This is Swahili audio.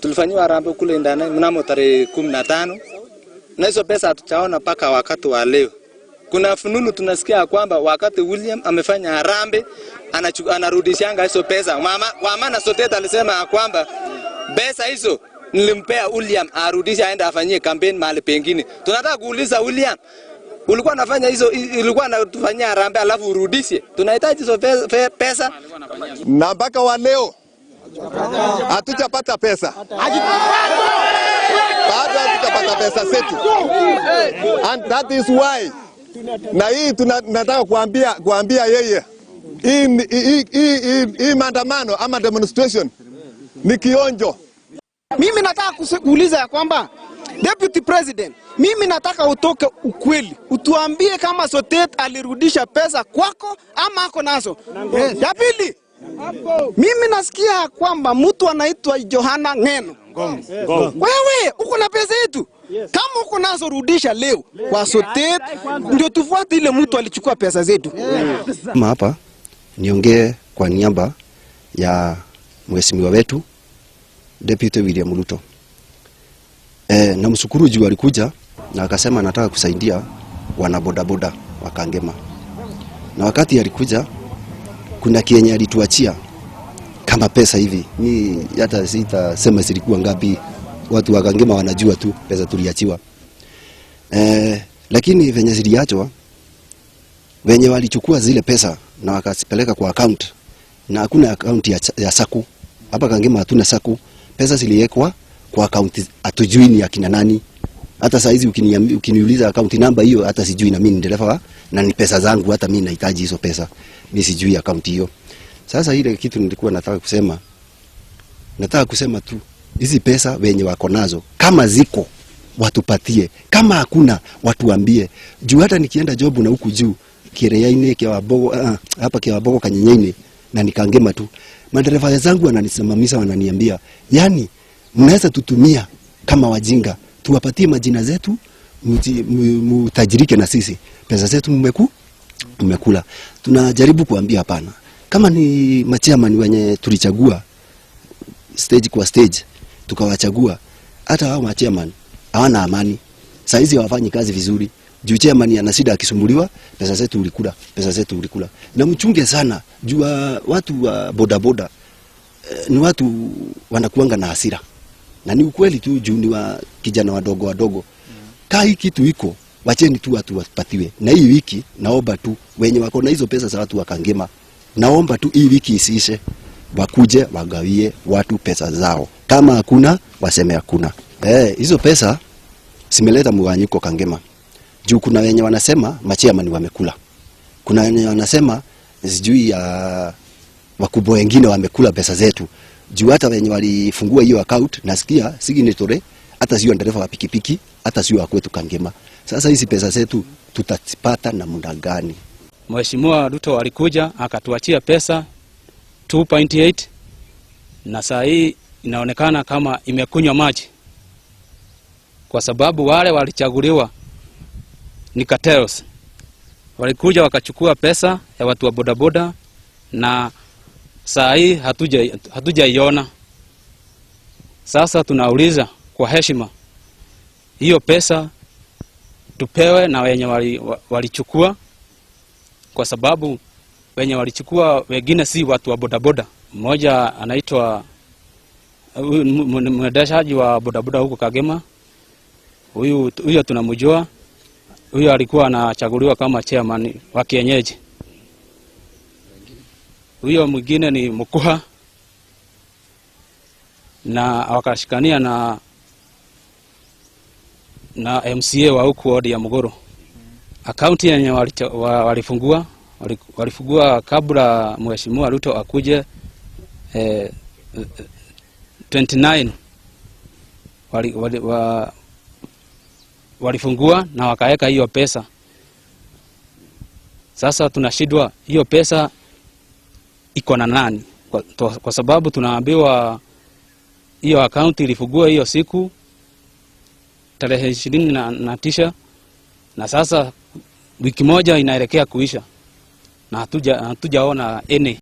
tulifanywa harambee kule ndani mnamo tarehe 15 na hizo pesa hatujaona paka wakati wa leo. Kuna fununu tunasikia kwamba wakati William amefanya harambee anarudishanga hizo pesa. Maana Soteta alisema kwamba pesa hizo nilimpea William arudishe aende afanyie campaign mahali pengine. Tunataka kuuliza William, ulikuwa unafanya hizo, ulikuwa unatufanyia harambee alafu urudishe? Tunahitaji hizo pesa. Na mpaka wa leo hatujapata pesa. Bado hatujapata pesa zetu. And that is why na hii tunataka kuambia yeye hii maandamano ama demonstration ni kionjo. Mimi nataka kuuliza ya kwamba Deputy President, mimi nataka utoke ukweli. Utuambie kama Soteta alirudisha pesa kwako ama ako nazo. Ya pili, mimi nasikia kwamba mtu anaitwa Johana Ngeno. Wewe uko na pesa yetu. Kama uko nazo rudisha leo kwa Soteta ndio tufuate ile mtu alichukua pesa zetu. Hapa niongee kwa niaba ya mheshimiwa wetu Deputy William Ruto. Na mshukuru juu alikuja na akasema anataka kusaidia wana bodaboda wa Kangema. Na wakati alikuja kuna kienye alituachia kama pesa hivi. Ni hata sitasema zilikuwa ngapi, watu wa Kangema wanajua tu pesa tuliachiwa. Lakini venye ziliachwa, wenye walichukua zile pesa na wakazipeleka kwa account, na hakuna account ya saku. Hapa Kangema hatuna saku. Pesa ziliwekwa kwa account hatujui ni akina nani. Hata saa hizi ukiniuliza account number hiyo hata sijui, na mimi ni dereva na ni pesa zangu, hata mimi nahitaji hizo pesa. Mimi sijui account hiyo. Sasa ile kitu nilikuwa nataka kusema tu hizi pesa wenye wako nazo kama ziko watupatie, kama hakuna watuambie. Juu hata nikienda job na huku juu Kireaine Kiwabogo hapa Kiwabogo Kanyenyeine na nikangema tu, madereva zangu wananisimamisha wananiambia, yani mnaweza tutumia kama wajinga, tuwapatie majina zetu mutajirike na sisi pesa zetu mmekula. Tunajaribu kuambia hapana. Kama ni machairman wenye tulichagua stage kwa stage tukawachagua, hata hao machairman hawana amani. Saa hizi hawafanyi kazi vizuri. Juu chairman ana shida akisumbuliwa, pesa zetu ulikula. Na mchunge sana juu watu wa bodaboda ni watu wanakuanga na hasira. Na ni ukweli tu juu ni wa kijana wadogo. Kaa hii kitu iko, wacheni tu watu wapatiwe. Na hii wiki naomba tu wenye wako na hizo pesa za watu wa Kangema, naomba tu hii wiki isiishe, wakuje wagawie watu pesa zao. Kama hakuna waseme hakuna. Hizo pesa simeleta mwanyiko Kangema. Juu kuna wenye wanasema machairman wamekula. Kuna wenye wanasema sijui ya wakubwa wengine wamekula pesa zetu. Juu hata wenye walifungua hiyo account nasikia signatory hata sio dereva wa pikipiki, hata sio wa kwetu Kangema. Sasa hizi pesa zetu tutazipata na muda gani? Mheshimiwa Ruto alikuja akatuachia pesa 2.8 na saa hii inaonekana kama imekunywa maji, kwa sababu wale walichaguliwa ni cartels. Walikuja wakachukua pesa ya watu wa bodaboda na saa hii hatujaiona. Sasa tunauliza kwa heshima, hiyo pesa tupewe na wenye walichukua, kwa sababu wenye walichukua wengine si watu wa bodaboda. Mmoja anaitwa mwendeshaji wa bodaboda huko Kangema. Huyo tunamjua. Huyo alikuwa anachaguliwa kama chairman wa kienyeji. Huyo mwingine ni Mkuha, na wakashikania na MCA wa huko ward ya Mugoro. Akaunti yenye walifungua kabla Mheshimiwa Ruto akuje 29 walifungua na wakaweka hiyo pesa. Sasa tunashidwa hiyo pesa iko na nani, kwa sababu tunaambiwa hiyo account ilifungua hiyo siku tarehe 29 na sasa wiki moja inaelekea kuisha na hatujaona any